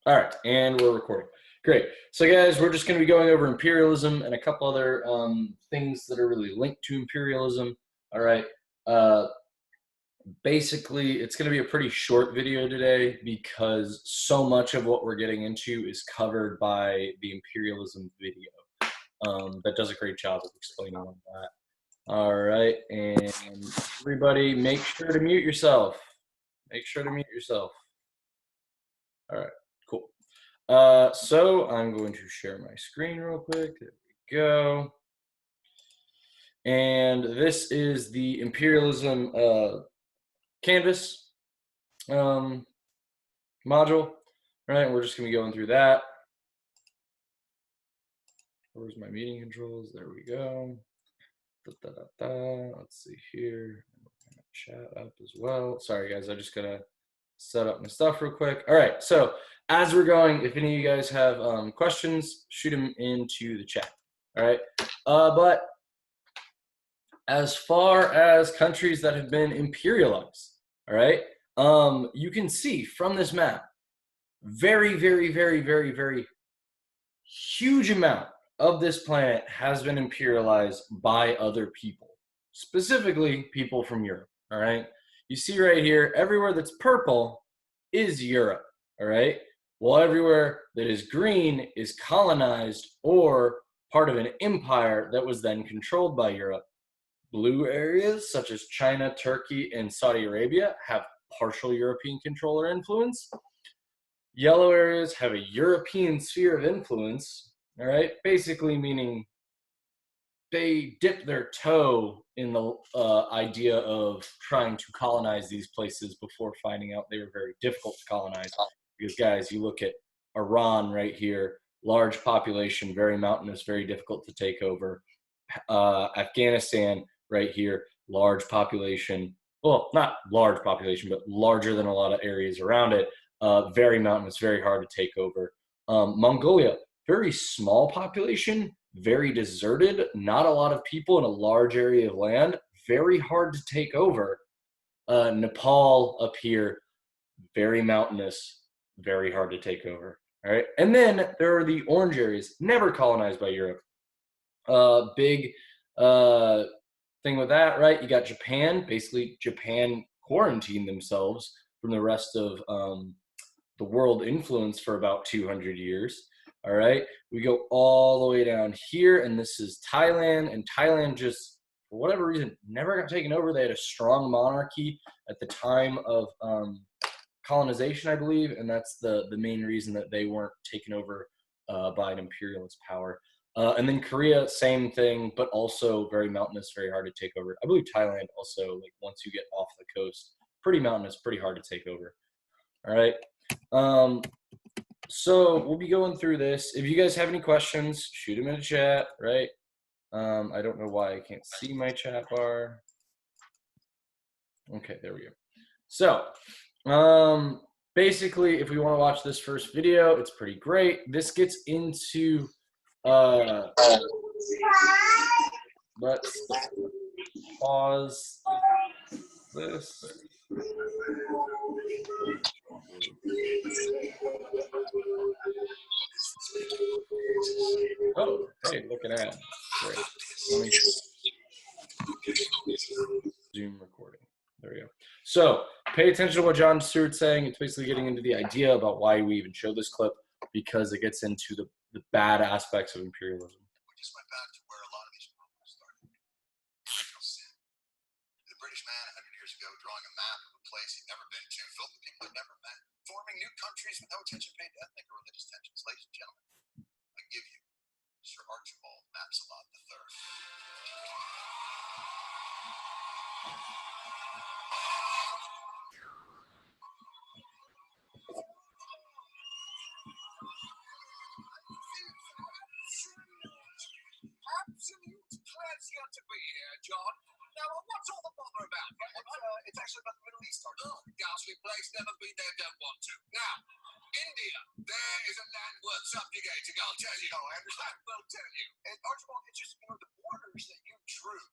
All right, and we're recording. Great. So, guys, we're just going to be going over imperialism and a couple other things that are really linked to imperialism. All right. Uh, Basically, it's going to be a pretty short video today because so much of what we're getting into is covered by the imperialism video. That does a great job of explaining all that. All right, and everybody, make sure to mute yourself. Make sure to mute yourself. All right, cool. So I'm going to share my screen real quick. There we go. And this is the imperialism canvas module. Right, we're just going to be going through that. Where's my meeting controls? There we go. Let's see here. Chat up as well. Sorry, guys. I just got to set up my stuff real quick. All right. So as we're going, if any of you guys have questions, shoot them into the chat. All right. But as far as countries that have been imperialized, all right, you can see from this map, very, very, very, very, very huge amount of this planet has been imperialized by other people, specifically people from Europe, all right? You see right here, everywhere that's purple is Europe, all right? While everywhere that is green is colonized or part of an empire that was then controlled by Europe. Blue areas such as China, Turkey, and Saudi Arabia have partial European control or influence. Yellow areas have a European sphere of influence, all right? Basically meaning they dip their toe in the idea of trying to colonize these places before finding out they were very difficult to colonize. Because, guys, you look at Iran right here, large population, very mountainous, very difficult to take over. Afghanistan right here, large population. Well, not large population, but larger than a lot of areas around it. Very mountainous, very hard to take over. Mongolia, very small population, very deserted, not a lot of people in a large area of land, very hard to take over. Nepal up here, very mountainous, very hard to take over. All right. And then there are the orange areas, never colonized by Europe. Big thing with that, right? You got Japan. Basically, Japan quarantined themselves from the rest of the world influence for about 200 years. All right, we go all the way down here, and this is Thailand. And Thailand just, for whatever reason, never got taken over. They had a strong monarchy at the time of colonization, I believe, and that's the main reason that they weren't taken over by an imperialist power. And then Korea, same thing, but also very mountainous, very hard to take over. I believe Thailand also, like once you get off the coast, pretty mountainous, pretty hard to take over. All right. So we'll be going through this. If you guys have any questions, shoot them in the chat, right? I don't know why I can't see my chat bar. Okay, there we go. So basically, if we want to watch this first video, it's pretty great. This gets into let's pause this. Oh, hey, look at that. Great. Let me Zoom recording. There we go. So pay attention to what John Stewart's saying. It's basically getting into the idea about why we even show this clip, because it gets into the bad aspects of imperialism. We just went back to where a lot of these problems started. Sin. The British man 100 years ago drawing a map of a place he'd never been to, filled with people he'd never met, forming new countries with no attention paid to ethnic or religious tensions. Ladies and gentlemen, I give you Sir Archibald Mapsalot III. Absolute pleasure to be here, John. Now, what's all the bother about? It's actually about the Middle East, Sergeant. Oh, ghastly place, never been there, don't want to. Now, India, there is a land worth subjugating, I'll tell you. Oh, I understand. I will tell you. And Archibald, it's just, the borders that you drew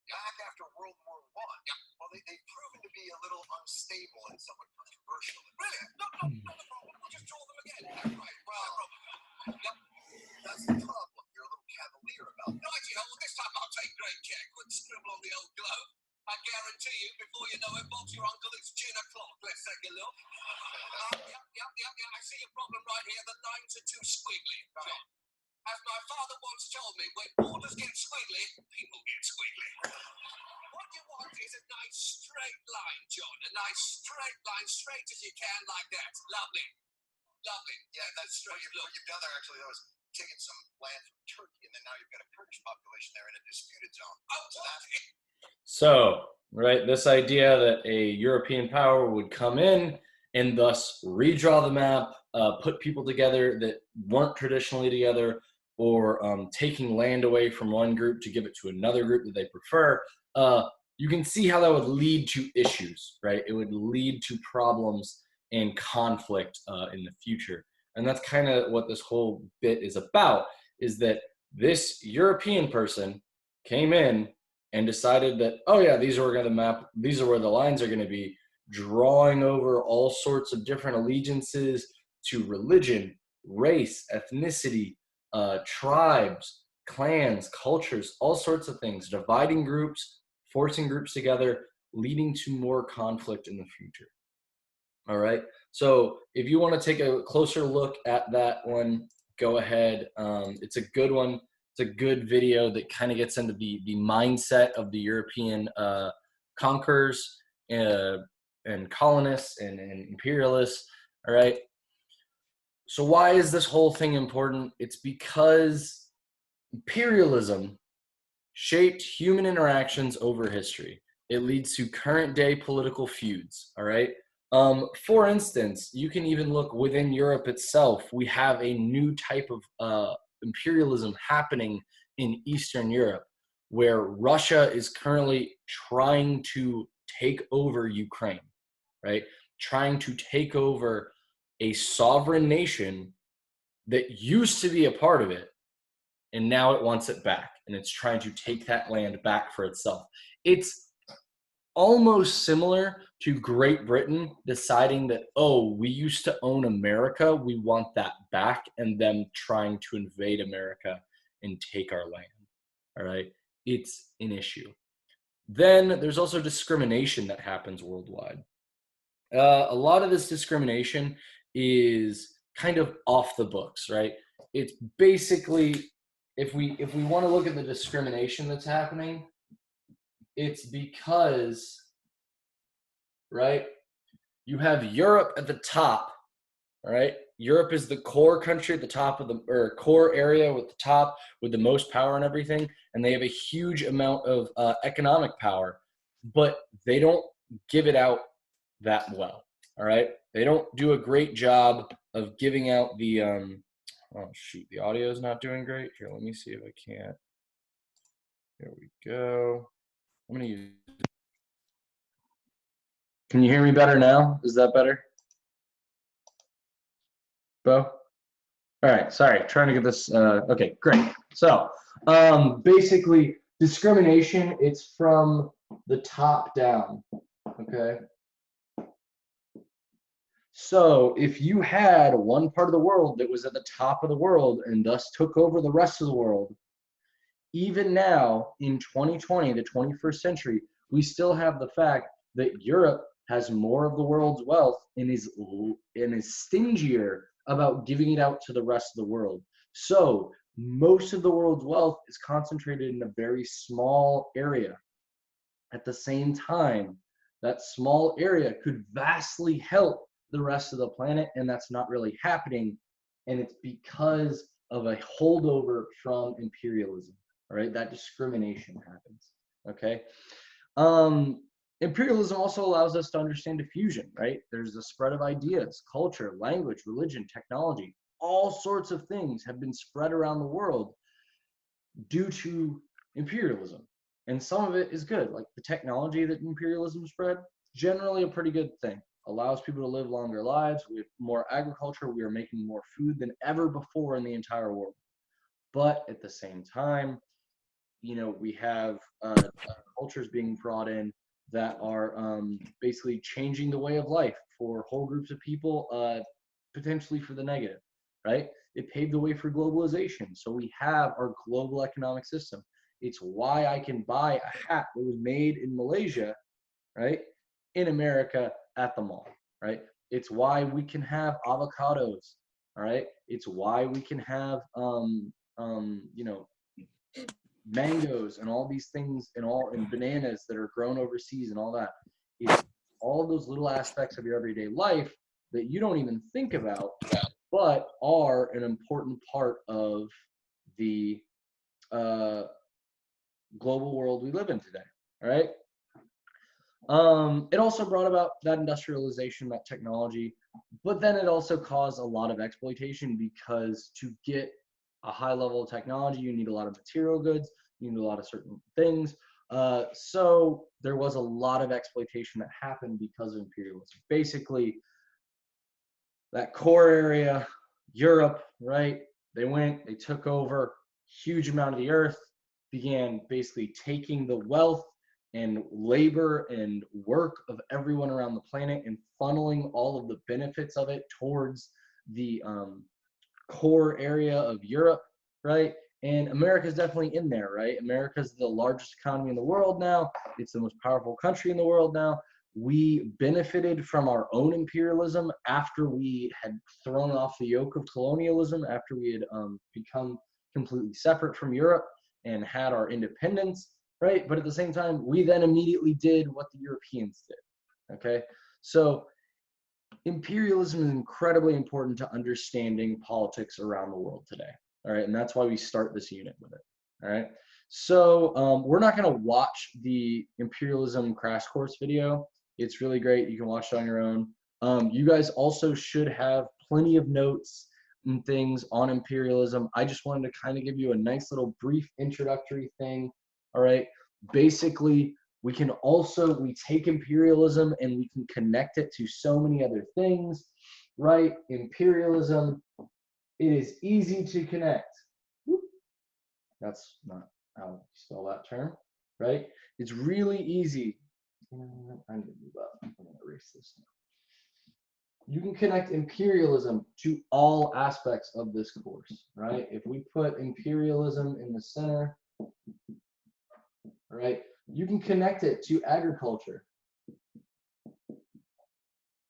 back after World War I, well, they've proven to be a little unstable and somewhat controversial. Really? No problem. We'll just draw them again. Yep. I see your problem right here. The lines are too squiggly, John. As my father once told me, when borders get squiggly, people get squiggly. What you want is a nice straight line, John. A nice straight line, straight as you can, like that. Lovely. Yeah, that's straight. What you've done there, actually, though, is taken some land from Turkey, and then now you've got a Kurdish population there in a disputed zone. Oh, so that's So, right, this idea that a European power would come in and thus redraw the map, put people together that weren't traditionally together, or taking land away from one group to give it to another group that they prefer, you can see how that would lead to issues, right? It would lead to problems and conflict in the future. And that's kind of what this whole bit is about, is that this European person came in and decided that, oh yeah, these are where the lines are going to be, drawing over all sorts of different allegiances to religion, race, ethnicity, tribes, clans, cultures, all sorts of things, dividing groups, forcing groups together, leading to more conflict in the future. All right. So if you want to take a closer look at that one, go ahead. It's a good one. It's a good video that kind of gets into the mindset of the European conquerors and colonists and imperialists. All right. So why is this whole thing important? It's because imperialism shaped human interactions over history. It leads to current day political feuds. All right. For instance, you can even look within Europe itself. We have a new type of imperialism happening in Eastern Europe, where Russia is currently trying to take over Ukraine, right? Trying to take over a sovereign nation that used to be a part of it, and now it wants it back, and it's trying to take that land back for itself. It's almost similar to Great Britain deciding that, oh, we used to own America, we want that back, and them trying to invade America and take our land. All right, it's an issue. Then there's also discrimination that happens worldwide. A lot of this discrimination is kind of off the books, right? It's basically, if we want to look at the discrimination that's happening, it's because, right, you have Europe at the top, right? Europe is the core country at the top of the, or core area with the top, with the most power and everything, and they have a huge amount of economic power, but they don't give it out that well. All right, they don't do a great job of giving out the. Oh shoot, the audio is not doing great. Here, let me see if I can't. There we go. I'm gonna use. Can you hear me better now? Is that better, Bo? All right, sorry, trying to get this. Okay, great. So, basically, discrimination, it's from the top down. Okay. So, if you had one part of the world that was at the top of the world and thus took over the rest of the world, even now in 2020, the 21st century, we still have the fact that Europe has more of the world's wealth and is stingier about giving it out to the rest of the world. So most of the world's wealth is concentrated in a very small area. At the same time, that small area could vastly help the rest of the planet, and that's not really happening. And it's because of a holdover from imperialism. All right, that discrimination happens. Okay. Imperialism also allows us to understand diffusion, right? There's the spread of ideas, culture, language, religion, technology. All sorts of things have been spread around the world due to imperialism. And some of it is good, like the technology that imperialism spread, generally a pretty good thing. Allows people to live longer lives. We have more agriculture. We are making more food than ever before in the entire world. But at the same time, we have cultures being brought in that are basically changing the way of life for whole groups of people, potentially for the negative, right? It paved the way for globalization. So we have our global economic system. It's why I can buy a hat that was made in Malaysia, right, in America at the mall, right? It's why we can have avocados. All right. It's why we can have you know, mangoes and all these things and bananas that are grown overseas and all that. It's all of those little aspects of your everyday life that you don't even think about, but are an important part of the uh, global world we live in today. All right. It also brought about that industrialization, that technology, but then it also caused a lot of exploitation because to get a high level of technology, you need a lot of material goods, you need a lot of certain things. So there was a lot of exploitation that happened because of imperialism. Basically, that core area, Europe, right? They took over huge amount of the earth, began basically taking the wealth and labor and work of everyone around the planet and funneling all of the benefits of it towards the core area of Europe, right? And America's definitely in there, right? America's the largest economy in the world now. It's the most powerful country in the world now. We benefited from our own imperialism after we had thrown off the yoke of colonialism, after we had become completely separate from Europe and had our independence, right? But at the same time, we then immediately did what the Europeans did, okay? So imperialism is incredibly important to understanding politics around the world today. All right, and that's why we start this unit with it. All right, so we're not going to watch the imperialism crash course video. It's really great. You can watch it on your own. You guys also should have plenty of notes and things on imperialism. I just wanted to kind of give you a nice little brief introductory thing. All right, basically, we take imperialism and we can connect it to so many other things, right? Imperialism, it is easy to connect. That's not how you spell that term, right? It's really easy. I'm gonna move up. I'm gonna erase this now. You can connect imperialism to all aspects of this course, right? If we put imperialism in the center, right, you can connect it to agriculture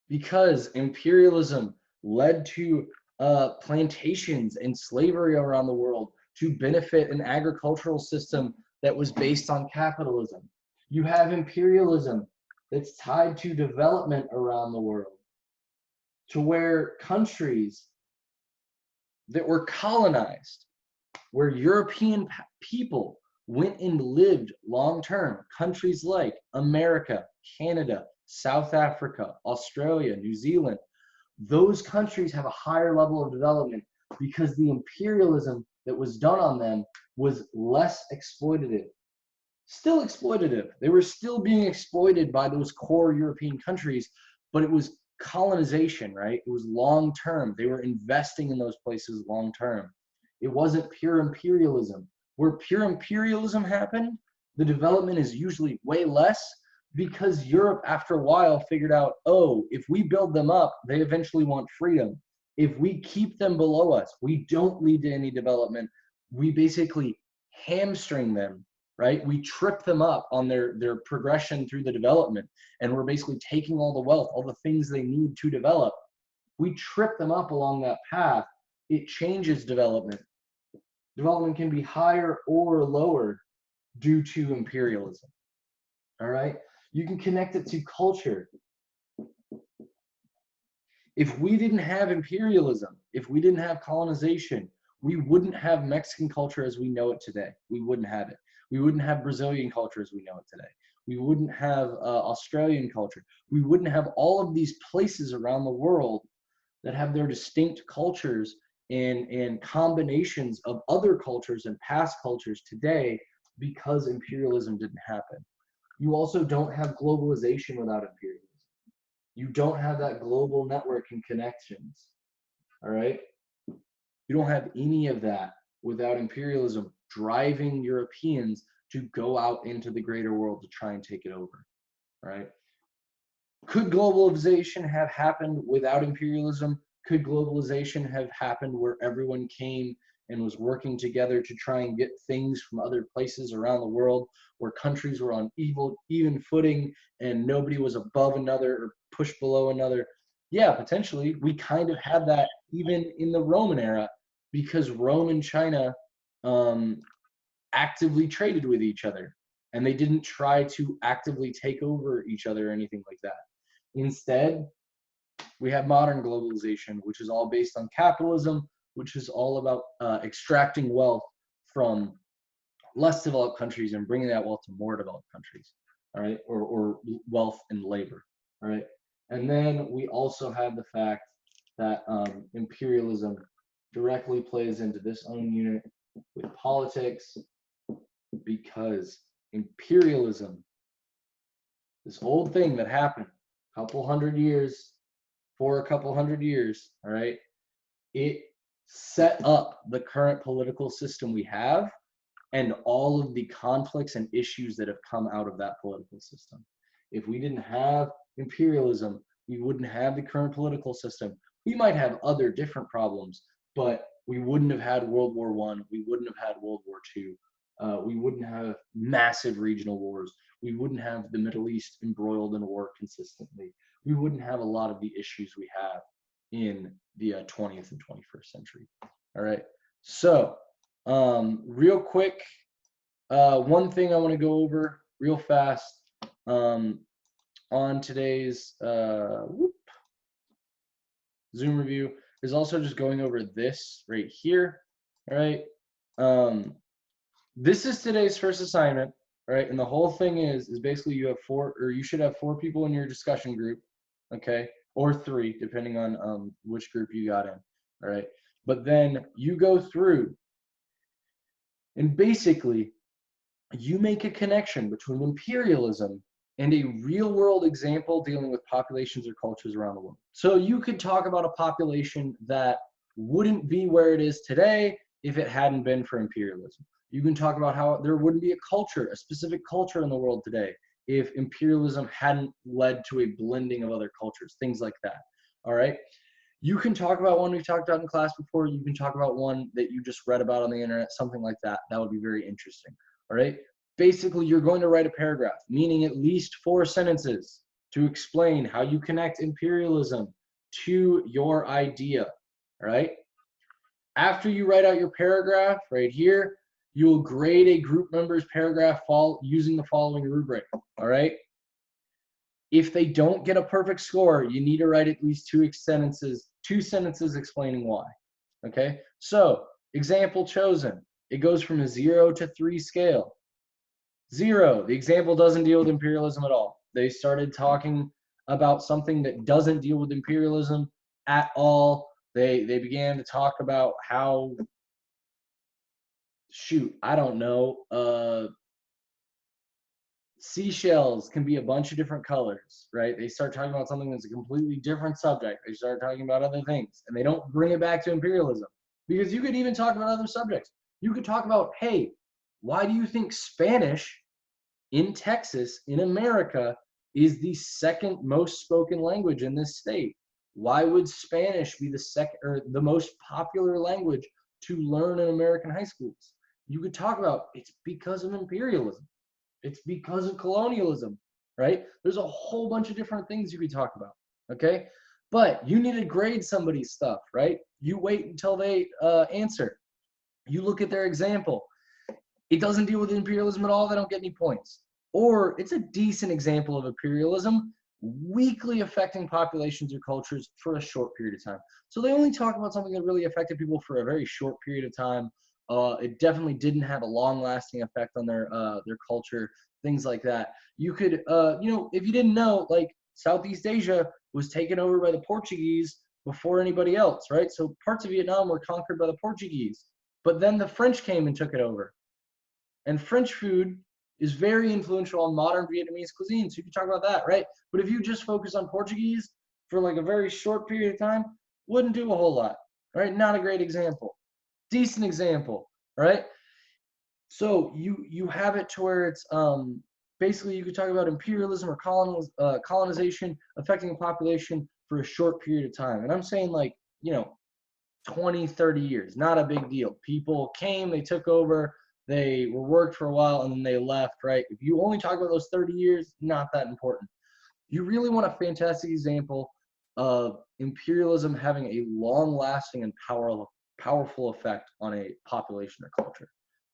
because imperialism led to plantations and slavery around the world to benefit an agricultural system that was based on capitalism. You have imperialism that's tied to development around the world, to where countries that were colonized, where European people went and lived long term, countries like America, Canada, South Africa, Australia, New Zealand, those countries have a higher level of development because the imperialism that was done on them was less exploitative. Still exploitative. They were still being exploited by those core European countries, but it was colonization, right? It was long term. They were investing in those places long term. It wasn't pure imperialism. Where pure imperialism happened, the development is usually way less because Europe, after a while, figured out, oh, if we build them up, they eventually want freedom. If we keep them below us, we don't lead to any development. We basically hamstring them, right? We trip them up on their progression through the development, and we're basically taking all the wealth, all the things they need to develop. We trip them up along that path. It changes development. Development can be higher or lower due to imperialism. All right. You can connect it to culture. If we didn't have imperialism, if we didn't have colonization, we wouldn't have Mexican culture as we know it today. We wouldn't have it. We wouldn't have Brazilian culture as we know it today. We wouldn't have Australian culture. We wouldn't have all of these places around the world that have their distinct cultures and combinations of other cultures and past cultures today because imperialism didn't happen. You also don't have globalization without imperialism. You don't have that global network and connections. All right. You don't have any of that without imperialism driving Europeans to go out into the greater world to try and take it over. All right. Could globalization have happened without imperialism? Could globalization have happened where everyone came and was working together to try and get things from other places around the world, where countries were on even footing and nobody was above another or pushed below another? yeah, potentially we kind of had that even in the Roman era, because Rome and China um, actively traded with each other, and they didn't try to actively take over each other or anything like that. Instead, we have modern globalization, which is all based on capitalism, which is all about extracting wealth from less developed countries and bringing that wealth to more developed countries, all right, or wealth and labor, all right. And then we also have the fact that imperialism directly plays into this own unit with politics, because imperialism, this old thing that happened a couple hundred years, for a couple hundred years, all right, it set up the current political system we have and all of the conflicts and issues that have come out of that political system. If we didn't have imperialism, we wouldn't have the current political system. We might have other different problems, but we wouldn't have had World War I. We wouldn't have had World War II. We wouldn't have massive regional wars. We wouldn't have the Middle East embroiled in war consistently. We wouldn't have a lot of the issues we have in the 20th and 21st century. All right. So, real quick, one thing I want to go over real fast on today's Zoom review is also just going over this right here. All right. This is today's first assignment. All right. And the whole thing is basically you have four, or you should have 4 people in your discussion group. Okay. Or 3, depending on which group you got in. All right. But then you go through and basically you make a connection between imperialism and a real world example dealing with populations or cultures around the world. So you could talk about a population that wouldn't be where it is today if it hadn't been for imperialism. You can talk about how there wouldn't be a culture, a specific culture in the world today, if imperialism hadn't led to a blending of other cultures, things like that. All right. You can talk about one we talked about in class before. You can talk about one that you just read about on the internet, something like that. That would be very interesting. All right. Basically, you're going to write a paragraph, meaning at least 4 sentences to explain how you connect imperialism to your idea. All right. After you write out your paragraph right here, you will grade a group member's paragraph using the following rubric. All right. If they don't get a perfect score, you need to write at least 2 sentences explaining why. Okay. So, example chosen. It goes from a 0 to 3 scale. 0, the example doesn't deal with imperialism at all. They started talking about something that doesn't deal with imperialism at all. They began to talk about how, shoot, I don't know, seashells can be a bunch of different colors, right? They start talking about something that's a completely different subject. They start talking about other things, and they don't bring it back to imperialism. Because you could even talk about other subjects. You could talk about, hey, why do you think Spanish in Texas, in America, is the second most spoken language in this state? Why would Spanish be the second or the most popular language to learn in American high schools? You could talk about it's because of imperialism. It's because of colonialism, right? There's a whole bunch of different things you could talk about, okay? But you need to grade somebody's stuff, right? You wait until they answer. You look at their example. It doesn't deal with imperialism at all, they don't get any points. Or it's a decent example of imperialism weakly affecting populations or cultures for a short period of time. So they only talk about something that really affected people for a very short period of time. It definitely didn't have a long-lasting effect on their culture, things like that. You could, if you didn't know, like Southeast Asia was taken over by the Portuguese before anybody else, right? So parts of Vietnam were conquered by the Portuguese, but then the French came and took it over. And French food is very influential on modern Vietnamese cuisine. So you can talk about that, right? But if you just focus on Portuguese for like a very short period of time, wouldn't do a whole lot, right? Not a great example. Decent example, right? So you have it to where it's basically you could talk about imperialism or colonization affecting a population for a short period of time. And I'm saying like, 20, 30 years, not a big deal. People came, they took over, they were worked for a while, and then they left, right? If you only talk about those 30 years, not that important. You really want a fantastic example of imperialism having a long-lasting and powerful effect on a population or culture.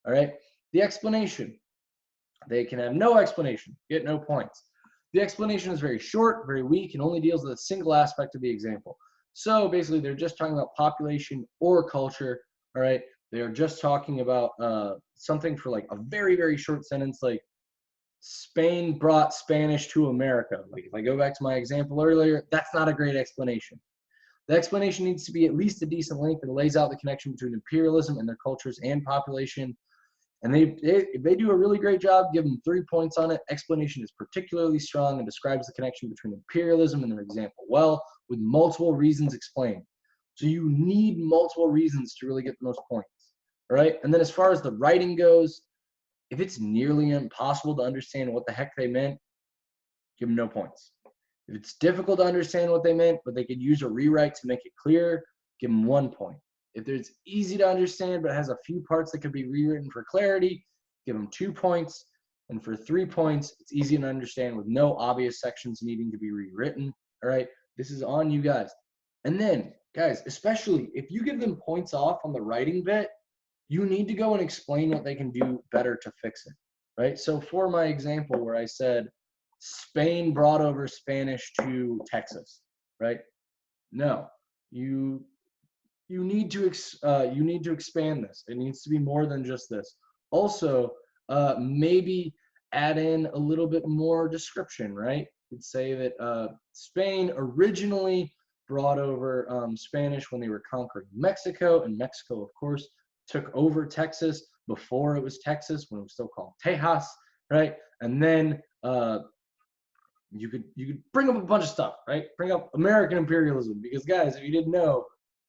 All right. The explanation. They can have no explanation, get no points. The explanation is very short, very weak, and only deals with a single aspect of the example. So basically, they're just talking about population or culture. All right. They are just talking about something for like a very, very short sentence, like Spain brought Spanish to America. Like if I go back to my example earlier, that's not a great explanation. The explanation needs to be at least a decent length and lays out the connection between imperialism and their cultures and population. And they do a really great job. Give them 3 points on it. Explanation is particularly strong and describes the connection between imperialism and their example well, with multiple reasons explained. So you need multiple reasons to really get the most points. All right. And then as far as the writing goes, if it's nearly impossible to understand what the heck they meant, give them no points. If it's difficult to understand what they meant, but they could use a rewrite to make it clear, give them 1 point. If it's easy to understand but has a few parts that could be rewritten for clarity, give them 2 points. And for 3 points, it's easy to understand with no obvious sections needing to be rewritten. All right, this is on you guys. And then, guys, especially if you give them points off on the writing bit, you need to go and explain what they can do better to fix it, right? So for my example where I said Spain brought over Spanish to Texas, right? No, you need to expand this. It needs to be more than just this. Also, maybe add in a little bit more description, right? You'd say that Spain originally brought over Spanish when they were conquering Mexico, and Mexico, of course, took over Texas before it was Texas, when it was still called Tejas, right? And then you could bring up a bunch of stuff, right? Bring up American imperialism, because guys, if you didn't know,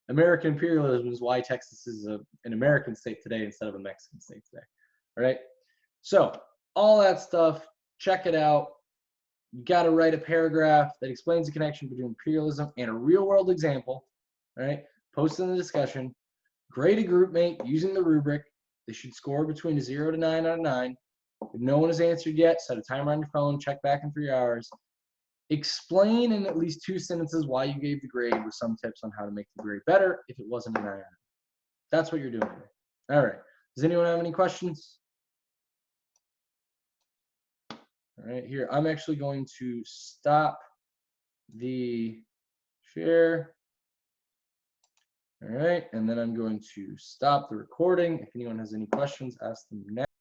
American imperialism is why Texas is an American state today instead of a Mexican state today, all right? So all that stuff, check it out. You got to write a paragraph that explains the connection between imperialism and a real world example, right? Post in the discussion. Grade a group mate using the rubric. They should score between a 0 to 9 out of 9. If no one has answered yet, set a timer on your phone, check back in 3 hours. Explain in at least 2 sentences why you gave the grade with some tips on how to make the grade better if it wasn't an 9 out of 9. That's what you're doing today. All right. Does anyone have any questions? All right, here, I'm actually going to stop the share. All right, and then I'm going to stop the recording. If anyone has any questions, ask them now.